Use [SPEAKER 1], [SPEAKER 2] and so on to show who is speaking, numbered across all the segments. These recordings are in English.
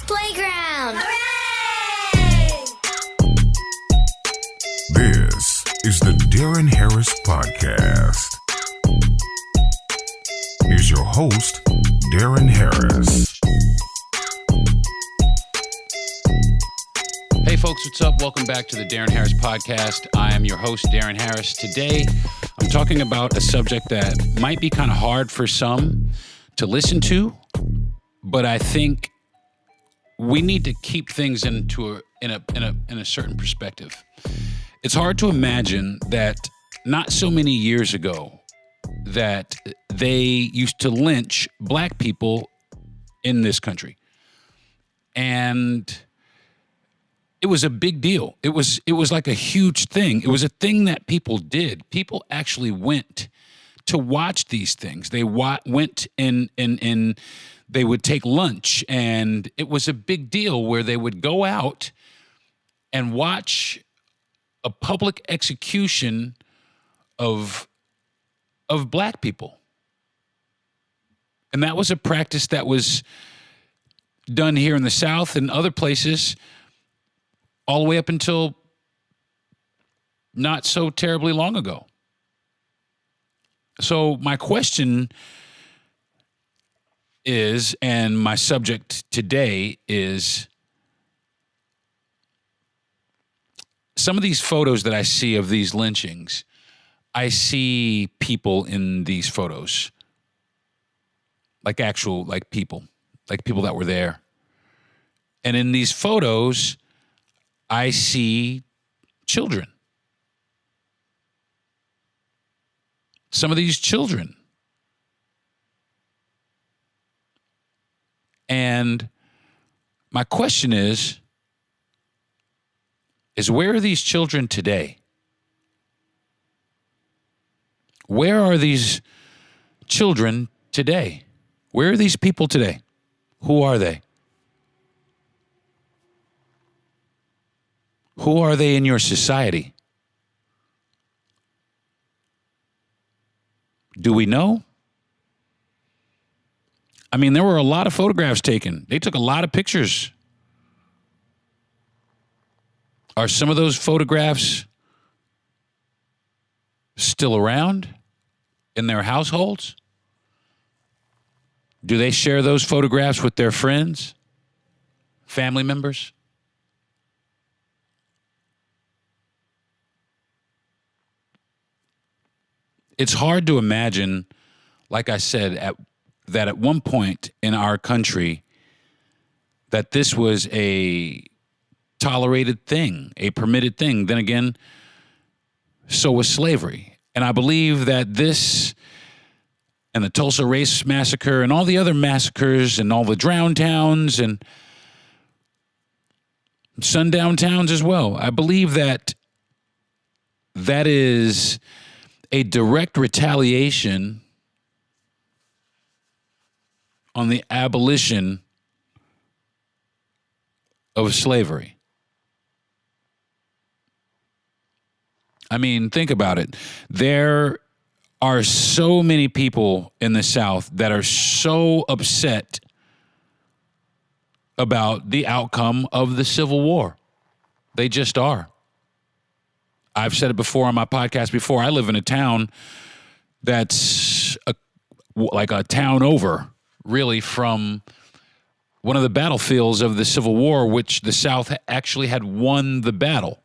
[SPEAKER 1] Playground.
[SPEAKER 2] Hooray!
[SPEAKER 3] This is the Deron Harris Podcast. Here's your host, Deron Harris.
[SPEAKER 4] Hey folks, what's up? Welcome back to the Deron Harris Podcast. I am your host, Deron Harris. Today, I'm talking about a subject that might be kind of hard for some to listen to, but I think we need to keep things in a certain perspective. It's hard to imagine that not so many years ago that they used to lynch black people in this country. And it was a big deal. It was like a huge thing. It was a thing that people did. People actually went to watch these things. They went and they would take lunch, and it was a big deal where they would go out and watch a public execution of black people. And that was a practice that was done here in the South and other places all the way up until not so terribly long ago. So my question is, and my subject today is, some of these photos that I see of these lynchings, I see people in these photos, like people that were there. And in these photos, I see children. Some of these children. And my question is where are these children today? Where are these children today? Where are these people today? Who are they? Who are they in your society? Do we know? I mean, there were a lot of photographs taken. They took a lot of pictures. Are some of those photographs still around in their households? Do they share those photographs with their friends, family members? It's hard to imagine, like I said, that at one point in our country, that this was a tolerated thing, a permitted thing. Then again, so was slavery. And I believe that this and the Tulsa Race Massacre and all the other massacres and all the drowned towns and sundown towns as well, I believe that that is a direct retaliation on the abolition of slavery. I mean, think about it. There are so many people in the South that are so upset about the outcome of the Civil War. They just are. I've said it before on my podcast before. I live in a town that's like a town over, really, from one of the battlefields of the Civil War, which the South actually had won the battle.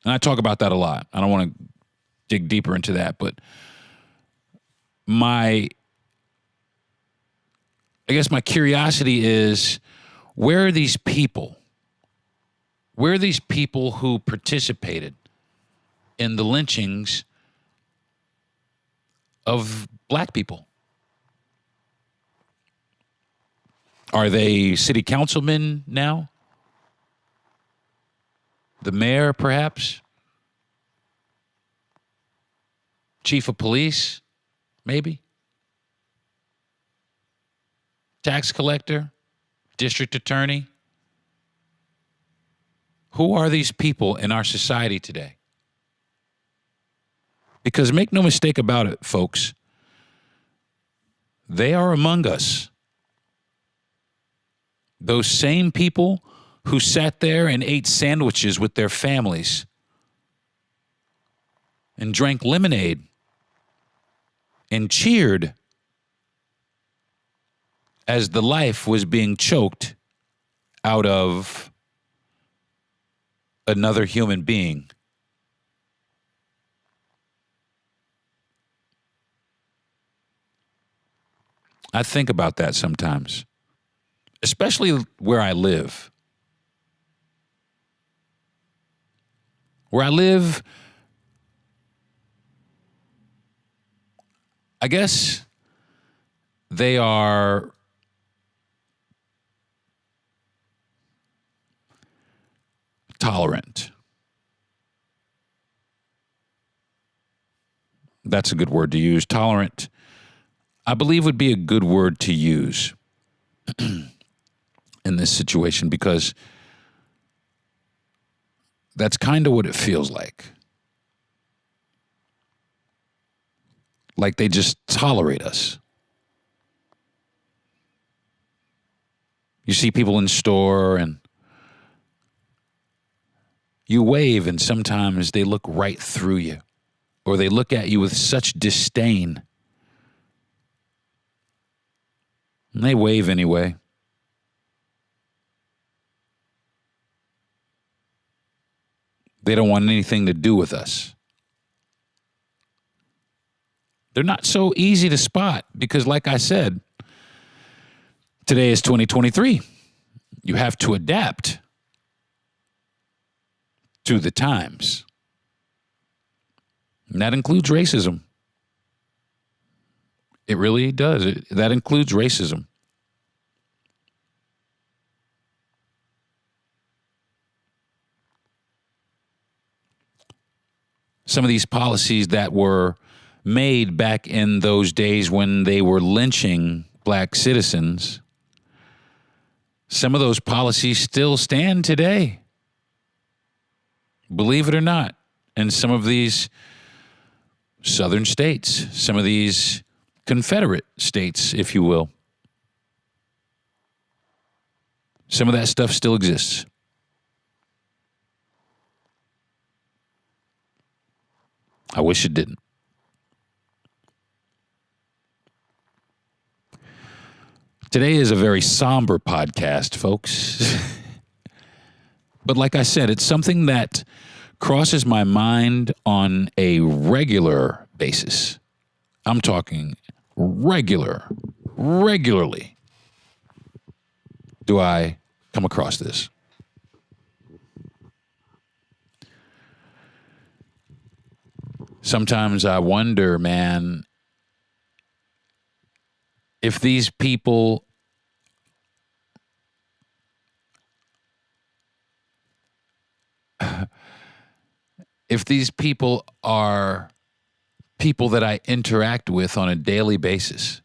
[SPEAKER 4] And I talk about that a lot. I don't want to dig deeper into that, but I guess my curiosity is, where are these people? Where are these people who participated in the lynchings of black people? Are they city councilmen now? The mayor, perhaps? Chief of police, maybe? Tax collector? District attorney? Who are these people in our society today? Because make no mistake about it, folks, they are among us. those same people who sat there and ate sandwiches with their families and drank lemonade and cheered as the life was being choked out of another human being. I think about that sometimes, especially where I live. Where I live, I guess they are tolerant. That's a good word to use. Tolerant, I believe, would be a good word to use in this situation, because that's kind of what it feels like. Like they just tolerate us. You see people in store and you wave, and sometimes they look right through you, or they look at you with such disdain. And they wave anyway. They don't want anything to do with us. They're not so easy to spot because, like I said, today is 2023. You have to adapt to the times. And that includes racism. It really does. That includes racism. Some of these policies that were made back in those days when they were lynching black citizens, some of those policies still stand today. Believe it or not. In some of these southern states, some of these Confederate states, if you will, some of that stuff still exists. I wish it didn't. Today is a very somber podcast, folks. But like I said, it's something that crosses my mind on a regular basis. I'm talking regularly. Do I come across this? Sometimes I wonder, man, if these people are people that I interact with on a daily basis.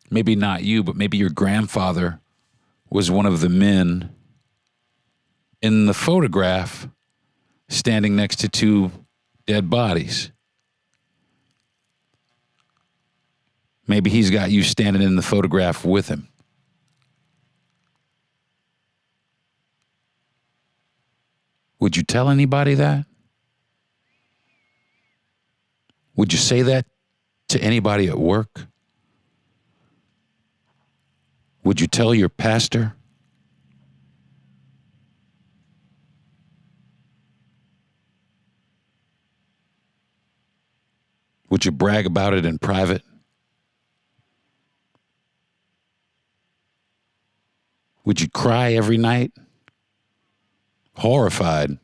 [SPEAKER 4] Maybe not you, but maybe your grandfather was one of the men in the photograph standing next to two dead bodies. Maybe he's got you standing in the photograph with him. Would you tell anybody that? Would you say that to anybody at work? Would you tell your pastor? Would you brag about it in private? Would you cry every night? Horrified.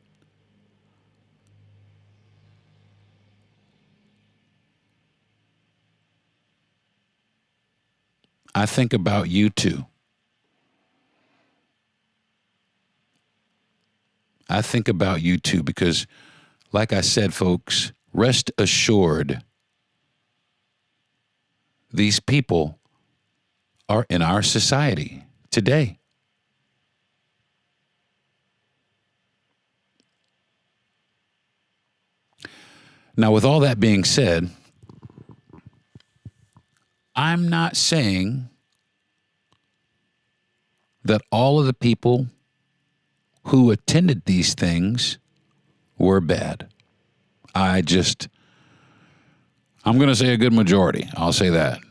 [SPEAKER 4] I think about you too. I think about you too because, like I said, folks, rest assured, these people are in our society today. Now, with all that being said, I'm not saying that all of the people who attended these things were bad. I'm going to say a good majority. I'll say that.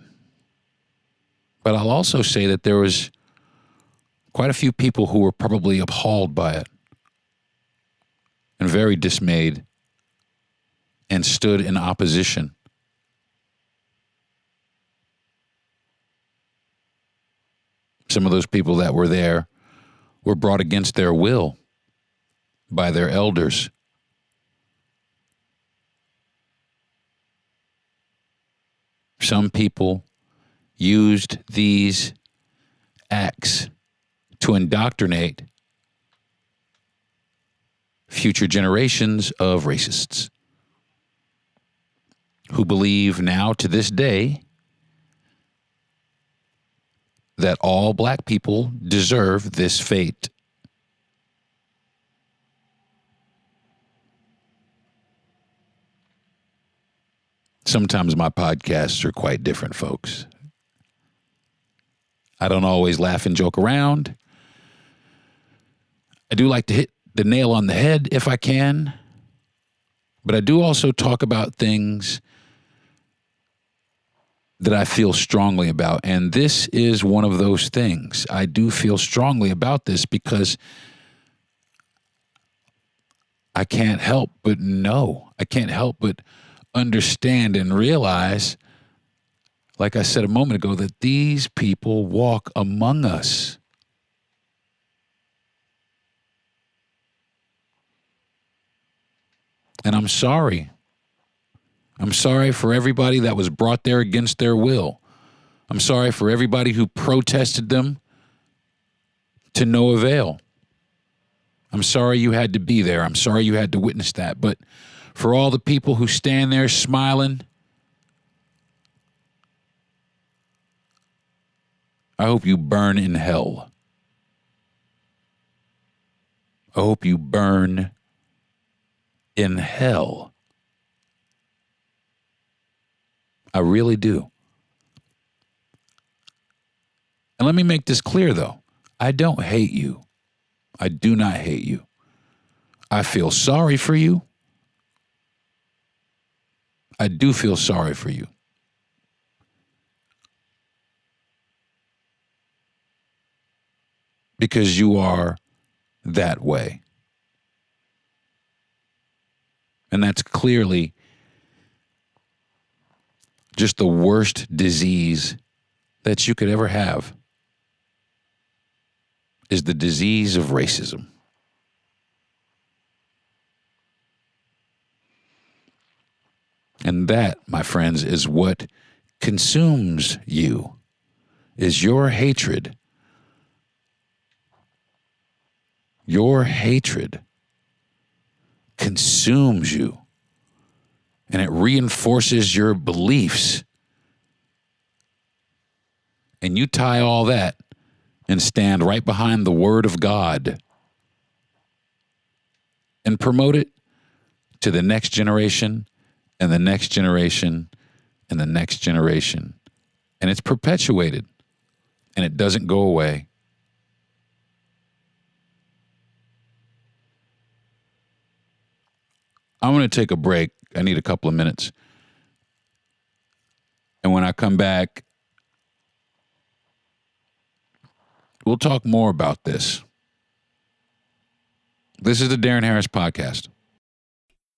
[SPEAKER 4] But I'll also say that there was quite a few people who were probably appalled by it and very dismayed and stood in opposition. Some of those people that were there were brought against their will by their elders. Some people used these acts to indoctrinate future generations of racists who believe now to this day that all black people deserve this fate. Sometimes my podcasts are quite different, folks. I don't always laugh and joke around. I do like to hit the nail on the head if I can, but I do also talk about things that I feel strongly about, and this is one of those things. I do feel strongly about this because I can't help but know. I can't help but understand and realize, like I said a moment ago, that these people walk among us. And I'm sorry. I'm sorry for everybody that was brought there against their will. I'm sorry for everybody who protested them to no avail. I'm sorry you had to be there. I'm sorry you had to witness that. But for all the people who stand there smiling, I hope you burn in hell. I hope you burn in hell. I really do. And let me make this clear, though. I don't hate you. I do not hate you. I feel sorry for you. I do feel sorry for you. Because you are that way. And that's clearly just the worst disease that you could ever have, is the disease of racism. And that, my friends, is what consumes you, is your hatred. Your hatred consumes you, and it reinforces your beliefs. And you tie all that and stand right behind the Word of God and promote it to the next generation and the next generation and the next generation. And it's perpetuated, and it doesn't go away. I'm going to take a break. I need a couple of minutes. And when I come back, we'll talk more about this. This is the Deron Harris Podcast.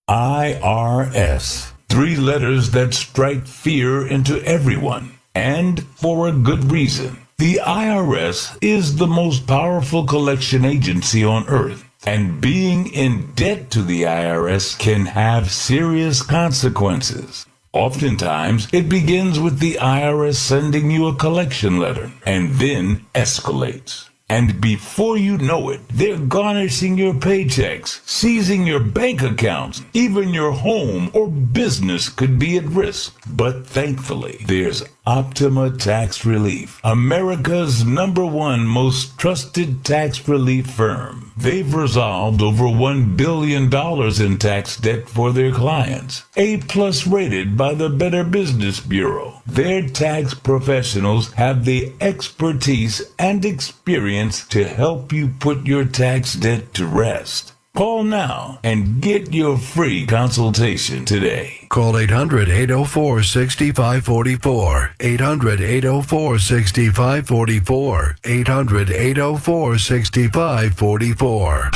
[SPEAKER 1] IRS. 3 letters that strike fear into everyone, and for a good reason. The IRS is the most powerful collection agency on earth, and being in debt to the IRS can have serious consequences. Oftentimes, it begins with the IRS sending you a collection letter, and then escalates. And before you know it, they're garnishing your paychecks, seizing your bank accounts. Even your home or business could be at risk. But thankfully, there's Optima Tax Relief, America's #1 most trusted tax relief firm. They've resolved over $1 billion in tax debt for their clients. A+ rated by the Better Business Bureau. Their tax professionals have the expertise and experience to help you put your tax debt to rest. Call now and get your free consultation today.
[SPEAKER 5] Call 800-804-6544. 800-804-6544. 800-804-6544.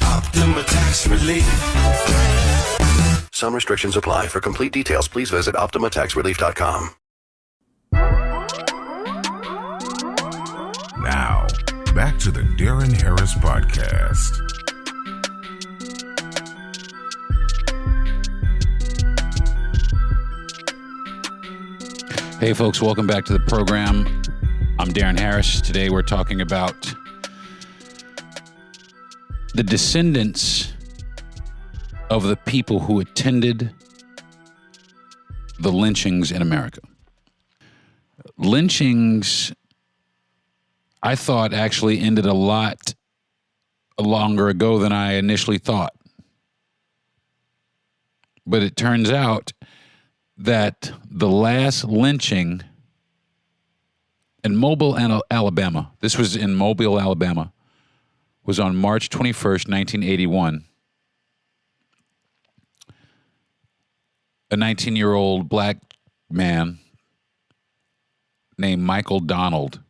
[SPEAKER 6] Optima Tax Relief.
[SPEAKER 5] Some restrictions apply. For complete details, please visit OptimaTaxRelief.com.
[SPEAKER 3] Now, back to the Deron Harris Podcast.
[SPEAKER 4] Hey, folks, welcome back to the program. I'm Deron Harris. Today we're talking about the descendants of the people who attended the lynchings in America. Lynchings, I thought, actually ended a lot longer ago than I initially thought. But it turns out that the last lynching in Mobile, Alabama, this was in Mobile, Alabama, was on March 21st, 1981. A 19-year-old black man named Michael Donald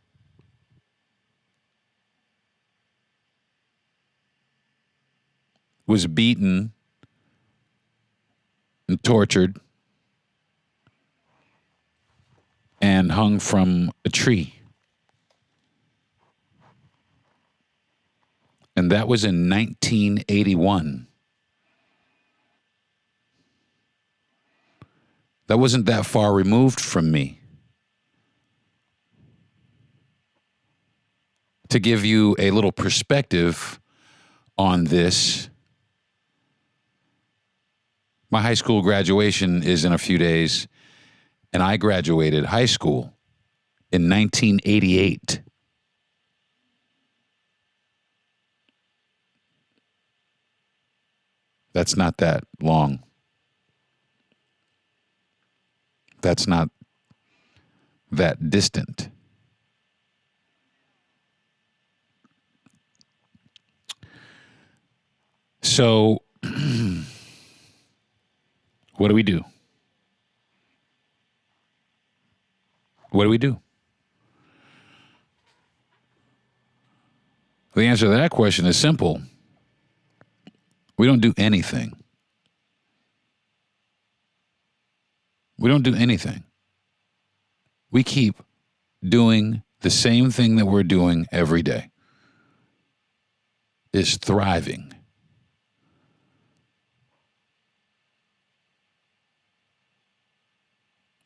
[SPEAKER 4] was beaten and tortured and hung from a tree. And that was in 1981. That wasn't that far removed from me. To give you a little perspective on this, my high school graduation is in a few days, and I graduated high school in 1988. That's not that long. That's not that distant. So, what do we do? What do we do? The answer to that question is simple. We don't do anything. We don't do anything. We keep doing the same thing that we're doing every day. Is thriving.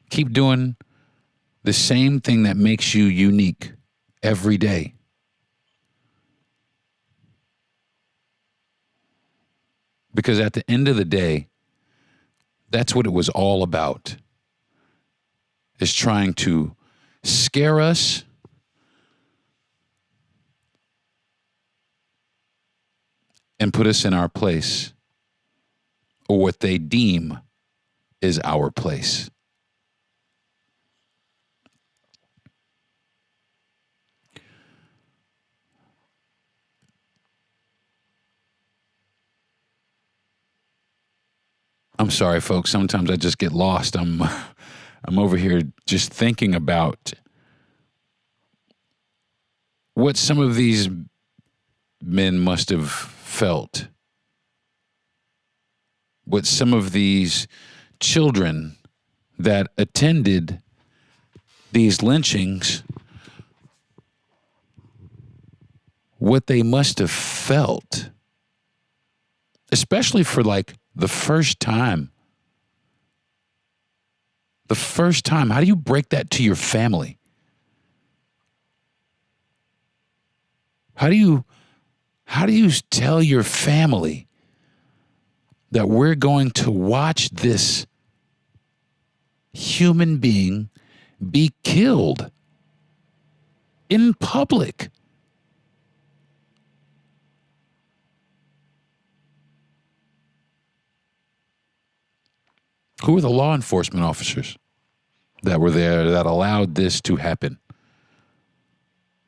[SPEAKER 4] Keep doing the same thing that makes you unique every day. Because at the end of the day, that's what it was all about. Is trying to scare us and put us in our place, or what they deem is our place. I'm sorry, folks. Sometimes I just get lost. I'm over here just thinking about what some of these men must have felt. What some of these children that attended these lynchings, what they must have felt. Especially for like the first time. The first time. How do you break that to your family? How do you tell your family that we're going to watch this human being be killed in public? Who are the law enforcement officers? that were there that allowed this to happen?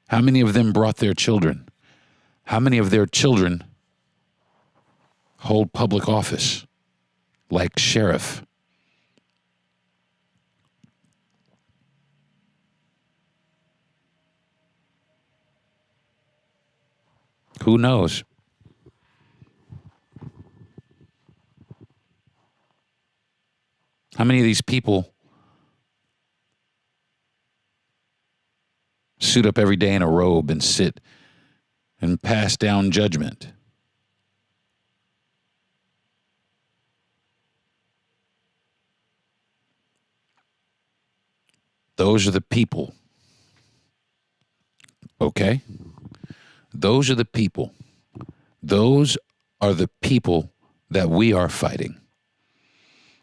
[SPEAKER 4] How many of them brought their children? How many of their children hold public office, like sheriff? Who knows? How many of these people suit up every day in a robe and sit and pass down judgment? Those are the people. Okay? Those are the people. Those are the people that we are fighting.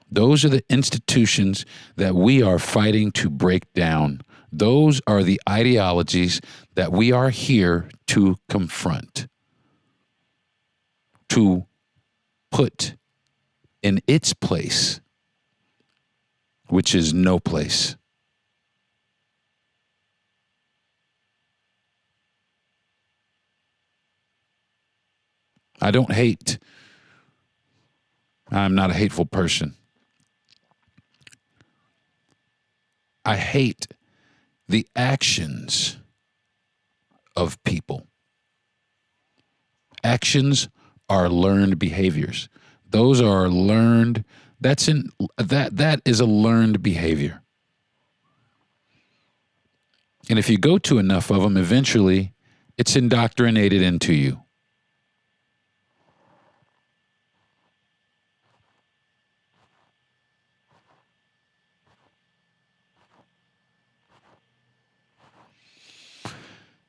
[SPEAKER 4] Those are the institutions that we are fighting to break down. Those are the ideologies that we are here to confront, to put in its place, which is no place. I don't hate. I'm not a hateful person. I hate the actions of people. Actions are learned behaviors. Those are learned. That is a learned behavior. And if you go to enough of them, eventually it's indoctrinated into you.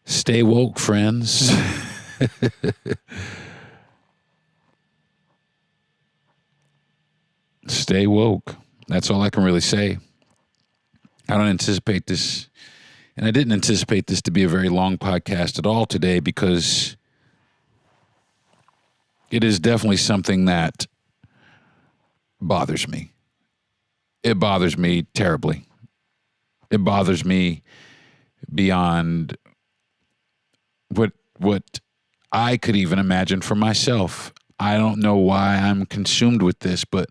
[SPEAKER 4] Stay woke, friends. Stay woke. That's all I can really say. I don't anticipate this, and I didn't anticipate this to be a very long podcast at all today, because it is definitely something that bothers me. It bothers me terribly. It bothers me beyond what I could even imagine for myself. I don't know why I'm consumed with this, but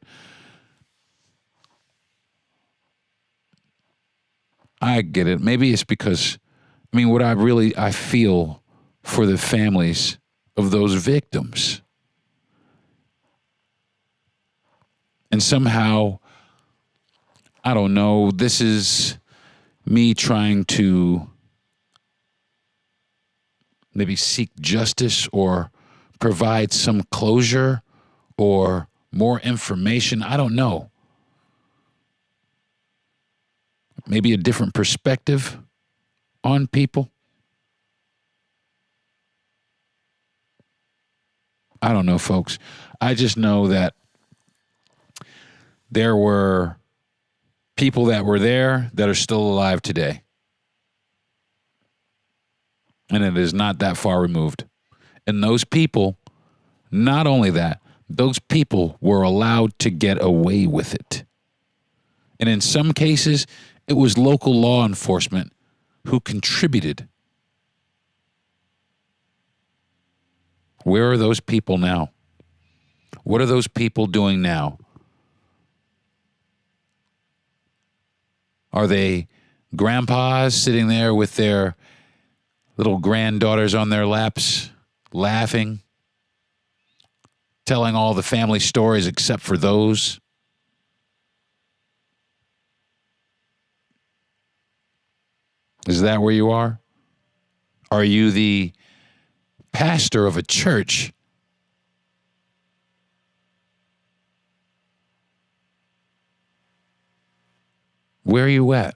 [SPEAKER 4] I get it. Maybe it's because, what I feel for the families of those victims. And somehow, I don't know, this is me trying to maybe seek justice or provide some closure or more information. I don't know. Maybe a different perspective on people. I don't know, folks. I just know that there were people that were there that are still alive today. And it is not that far removed. And those people, not only that, those people were allowed to get away with it. And in some cases, it was local law enforcement who contributed. Where are those people now? What are those people doing now? Are they grandpas sitting there with their little granddaughters on their laps, laughing, telling all the family stories except for those? Is that where you are? Are you the pastor of a church where are you at?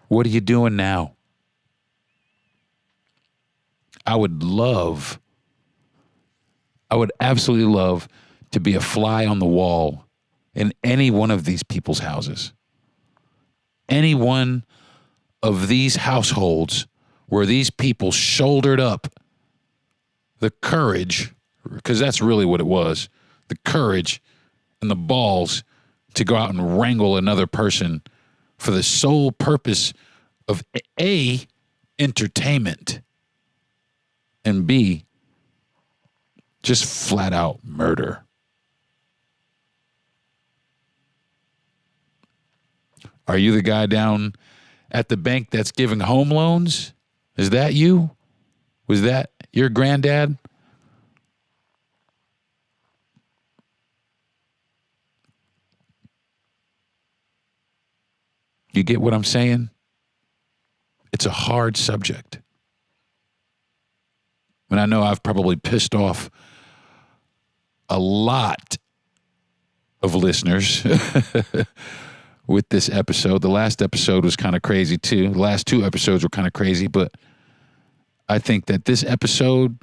[SPEAKER 4] What are you doing now? I would absolutely love to be a fly on the wall in any one of these people's houses. Any one of these households where these people shouldered up the courage, because that's really what it was, the courage and the balls to go out and wrangle another person for the sole purpose of A, entertainment, and B, just flat out murder. Are you the guy down at the bank that's giving home loans? Is that you? Was that your granddad? You get what I'm saying? It's a hard subject. And I know I've probably pissed off a lot of listeners with this episode. The last episode was kind of crazy too. The last two episodes were kind of crazy, but I think that this episode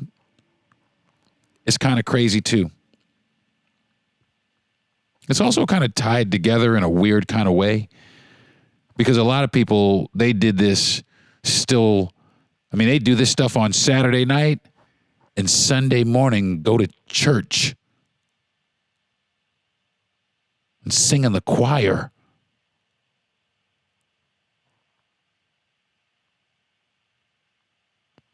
[SPEAKER 4] is kind of crazy too. It's also kind of tied together in a weird kind of way because a lot of people, they did this still. I mean, they do this stuff on Saturday night and Sunday morning go to church and sing in the choir.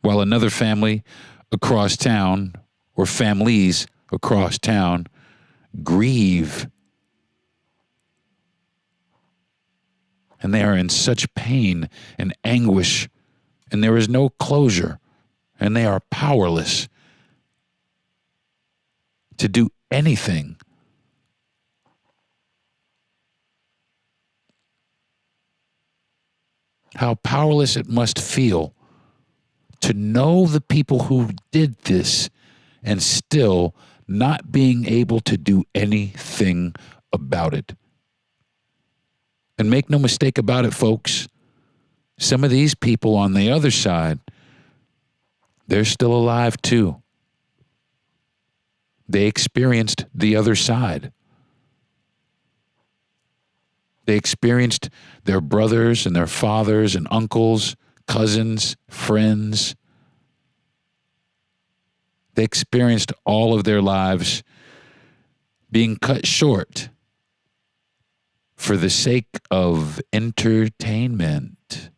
[SPEAKER 4] While another family across town, or families across town, grieve. And they are in such pain and anguish, and there is no closure, and they are powerless to do anything. How powerless it must feel to know the people who did this and still not being able to do anything about it. And make no mistake about it, folks, some of these people on the other side, they're still alive too. They experienced the other side. They experienced their brothers and their fathers and uncles, cousins, friends. They experienced all of their lives being cut short for the sake of entertainment.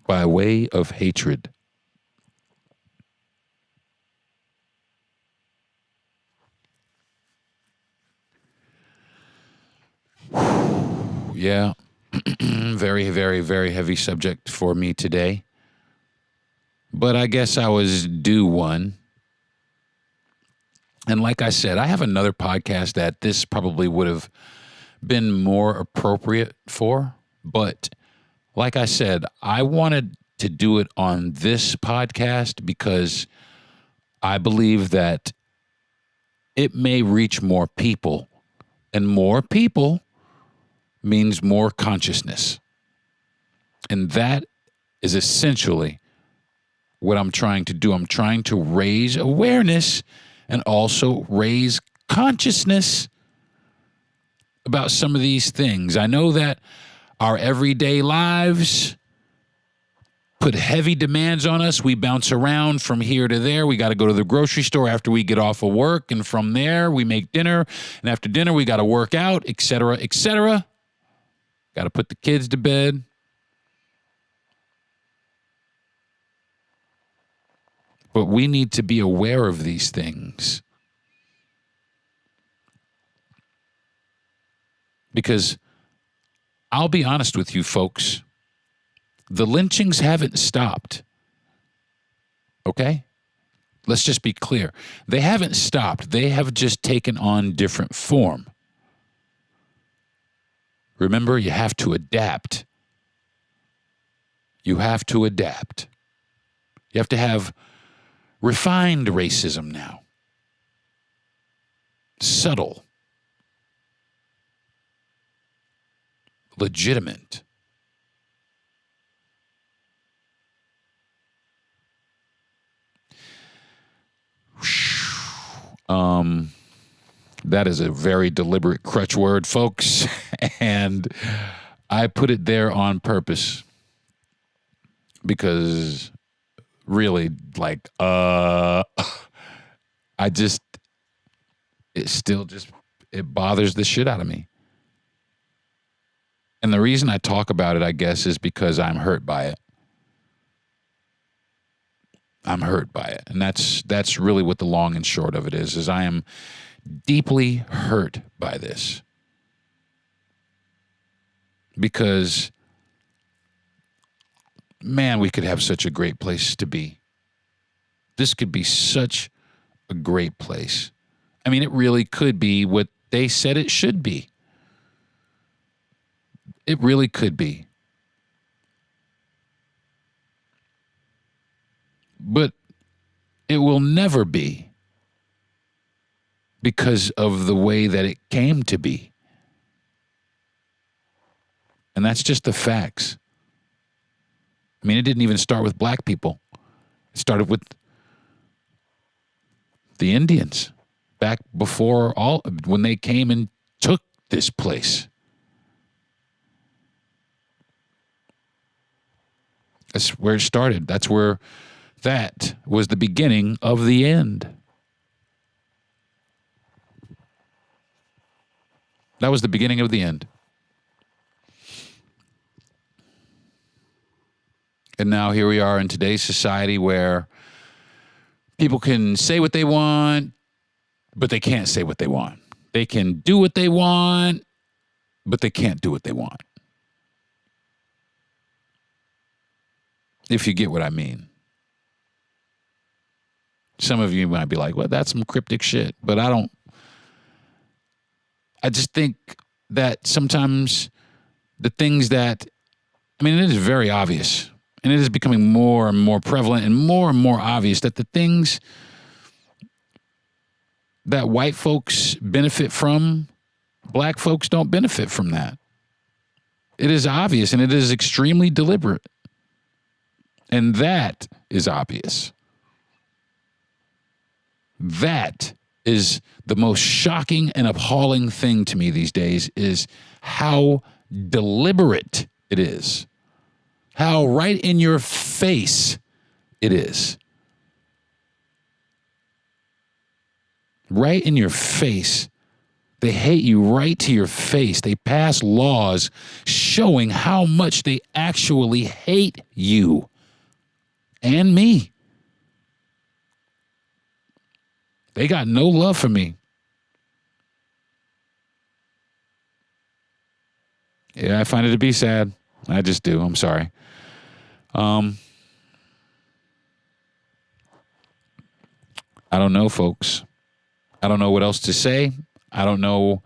[SPEAKER 4] By way of hatred. Yeah. Very, very, very heavy subject for me today. But I guess I was due one. And like I said, I have another podcast that this probably would have been more appropriate for. But like I said, I wanted to do it on this podcast because I believe that it may reach more people. And more people means more consciousness. And that is essentially what I'm trying to do. I'm trying to raise awareness and also raise consciousness about some of these things. I know that our everyday lives put heavy demands on us. We bounce around from here to there. We got to go to the grocery store after we get off of work. And from there, we make dinner. And after dinner, we got to work out, et cetera, et cetera. Got to put the kids to bed. But we need to be aware of these things. Because I'll be honest with you, folks, the lynchings haven't stopped. Okay? Let's just be clear. They haven't stopped. They have just taken on different form. Remember, you have to adapt. You have to adapt. You have to have refined racism now. Subtle. Legitimate. That is a very deliberate crutch word, folks, and I put it there on purpose because really, like, I it bothers the shit out of me. And the reason I talk about it, I guess, is because I'm hurt by it. I'm hurt by it. And that's really what the long and short of it is I am deeply hurt by this. Because, man, we could have such a great place to be. This could be such a great place. I mean, it really could be what they said it should be. It really could be. But it will never be because of the way that it came to be. And that's just the facts. I mean, it didn't even start with black people. It started with the Indians back before when they came and took this place. That's where it started. That was the beginning of the end. That was the beginning of the end. And now here we are in today's society where people can say what they want, but they can't say what they want. They can do what they want, but they can't do what they want. If you get what I mean. Some of you might be like, well, that's some cryptic shit, but I don't. I just think that sometimes the things that, I mean, it is very obvious, and it is becoming more and more prevalent and more obvious that the things that white folks benefit from, black folks don't benefit from that. It is obvious, and it is extremely deliberate. And that is obvious. That is the most shocking and appalling thing to me these days, is how deliberate it is. How right in your face it is. Right in your face. They hate you right to your face. They pass laws showing how much they actually hate you and me. They got no love for me. Yeah, I find it to be sad. I just do. I'm sorry. I don't know, folks. I don't know what else to say. I don't know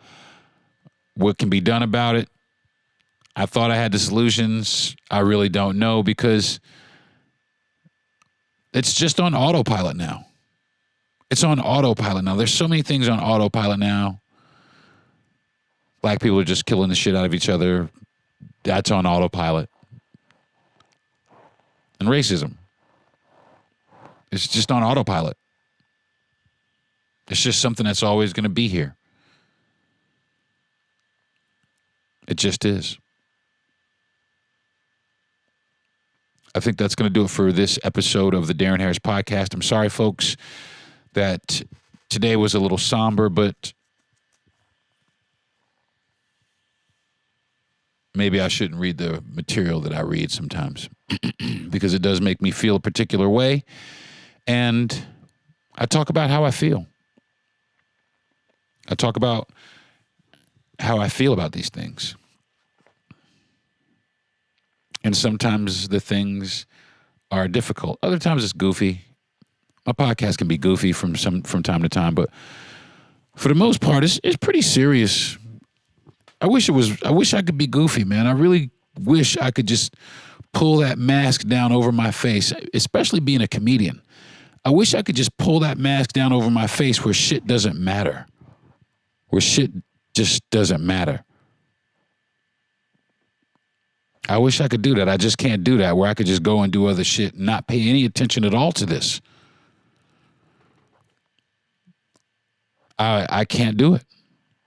[SPEAKER 4] what can be done about it. I thought I had the solutions. I really don't know, because it's just on autopilot now. It's on autopilot now. There's so many things on autopilot now. Black people are just killing the shit out of each other. That's on autopilot. And racism. It's just on autopilot. It's just something that's always going to be here. It just is. I think that's going to do it for this episode of the Deron Harris Podcast. I'm sorry, folks, that today was a little somber, but maybe I shouldn't read the material that I read sometimes because it does make me feel a particular way. And I talk about how I feel. I talk about how I feel about these things. And sometimes the things are difficult. Other times it's goofy. My podcast can be goofy from time to time, but for the most part, it's pretty serious. I wish I could be goofy, man. I really wish I could just pull that mask down over my face, especially being a comedian. I wish I could just pull that mask down over my face where shit doesn't matter. Where shit just doesn't matter. I wish I could do that. I just can't do that, where I could just go and do other shit and not pay any attention at all to this. I can't do it.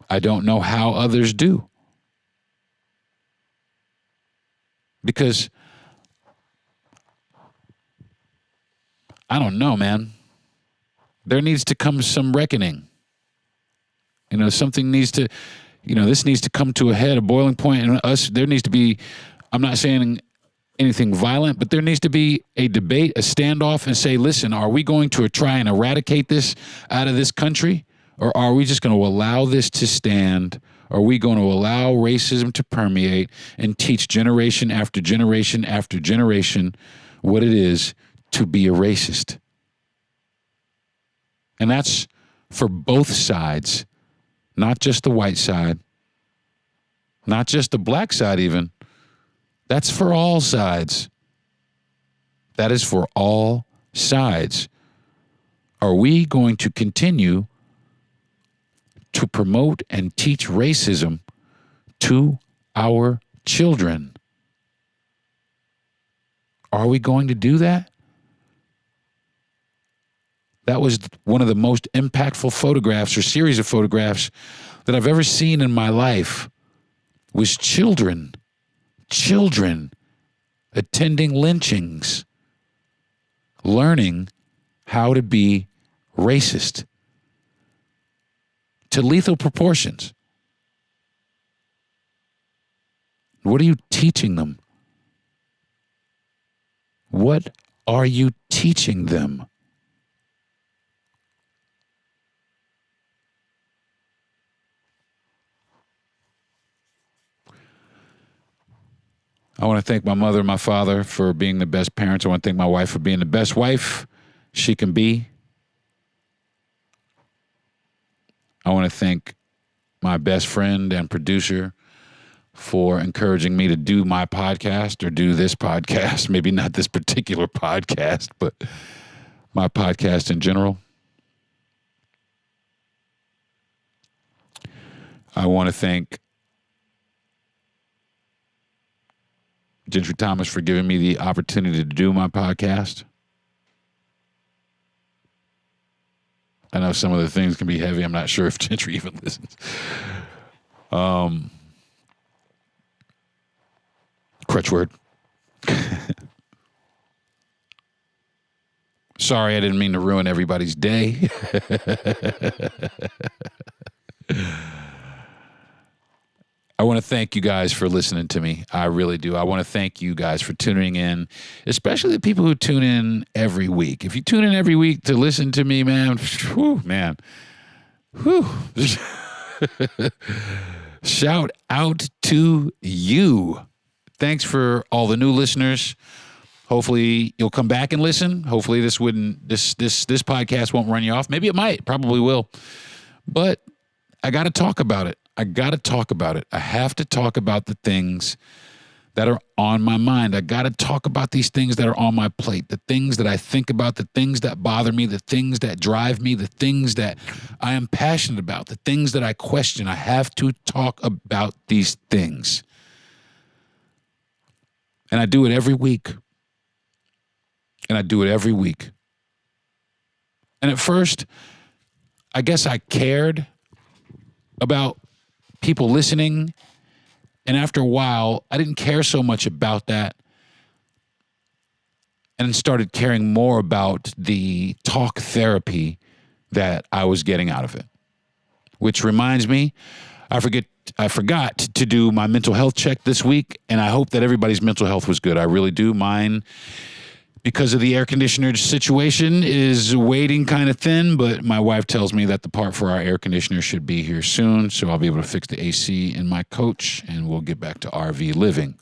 [SPEAKER 4] I don't know how others do. Because I don't know, man. there needs to come some reckoning. Something needs to, this needs to come to a head, a boiling point, and there needs to be, I'm not saying anything violent, but there needs to be a debate, a standoff, and say, listen, are we going to try and eradicate this out of this country, or are we just going to allow this to stand? Are we going to allow racism to permeate and teach generation after generation after generation what it is to be a racist? And that's for both sides, not just the white side, not just the black side even. That's for all sides. That is for all sides. Are we going to continue to promote and teach racism to our children? Are we going to do that? That was one of the most impactful photographs or series of photographs that I've ever seen in my life, was children attending lynchings, learning how to be racist to lethal proportions. What are you teaching them? What are you teaching them? I want to thank my mother and my father for being the best parents. I want to thank my wife for being the best wife she can be. I want to thank my best friend and producer for encouraging me to do my podcast or do this podcast. Maybe not this particular podcast, but my podcast in general. I want to thank Gentry Thomas for giving me the opportunity to do my podcast. I know some of the things can be heavy. I'm not sure if Gentry even listens. Crutch word. Sorry, I didn't mean to ruin everybody's day. I want to thank you guys for listening to me. I really do. I want to thank you guys for tuning in, especially the people who tune in every week. If you tune in every week to listen to me, man, shout out to you. Thanks for all the new listeners. Hopefully you'll come back and listen. Hopefully this podcast won't run you off. Maybe it might, probably will. But I got to talk about it. I have to talk about the things that are on my mind. I got to talk about these things that are on my plate, the things that I think about, the things that bother me, the things that drive me, the things that I am passionate about, the things that I question. I have to talk about these things. And I do it every week. And at first, I guess I cared about people listening. And after a while, I didn't care so much about that and started caring more about the talk therapy that I was getting out of it. Which reminds me, I forgot to do my mental health check this week, and I hope that everybody's mental health was good. I really do. Mine, because of the air conditioner situation, is waiting kind of thin, but my wife tells me that the part for our air conditioner should be here soon, so I'll be able to fix the AC in my coach, and we'll get back to RV living.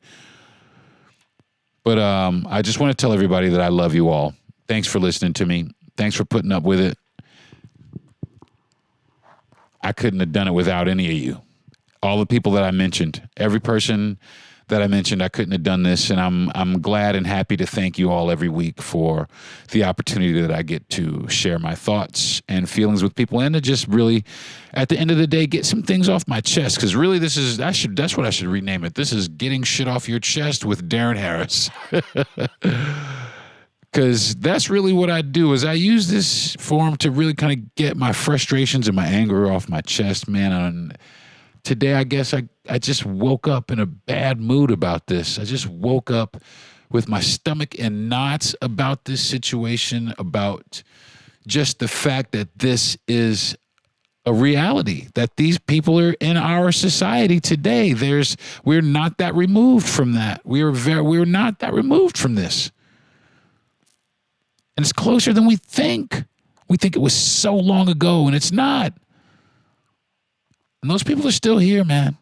[SPEAKER 4] But I just want to tell everybody that I love you all. Thanks for listening to me. Thanks for putting up with it. I couldn't have done it without any of you. All the people that I mentioned, every person that I mentioned, I couldn't have done this, and I'm glad and happy to thank you all every week for the opportunity that I get to share my thoughts and feelings with people, and to just really, at the end of the day, get some things off my chest. Because really, that's what I should rename it. This is Getting Shit Off Your Chest with Deron Harris. Because that's really what I do, is I use this forum to really kind of get my frustrations and my anger off my chest, man. And today, I guess I just woke up in a bad mood about this. I just woke up with my stomach in knots about this situation, about just the fact that this is a reality, that these people are in our society today. We're not that removed from that. We're not that removed from this. And it's closer than we think. We think it was so long ago, and it's not. And those people are still here, man.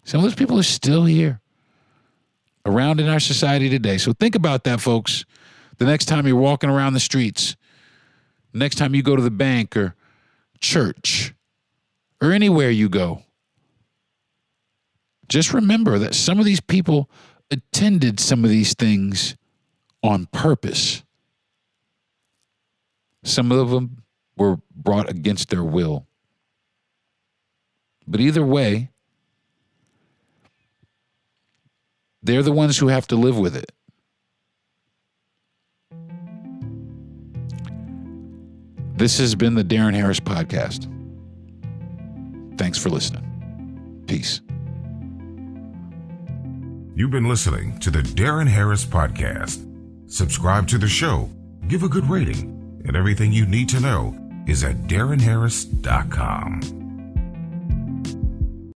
[SPEAKER 4] Some of those people are still here around in our society today. So think about that, folks. The next time you're walking around the streets, next time you go to the bank or church or anywhere you go, just remember that some of these people attended some of these things on purpose. Some of them were brought against their will. But either way, they're the ones who have to live with it. This has been the Deron Harris Podcast. Thanks for listening. Peace.
[SPEAKER 3] You've been listening to the Deron Harris Podcast. Subscribe to the show, give a good rating, and everything you need to know is at DeronHarris.com.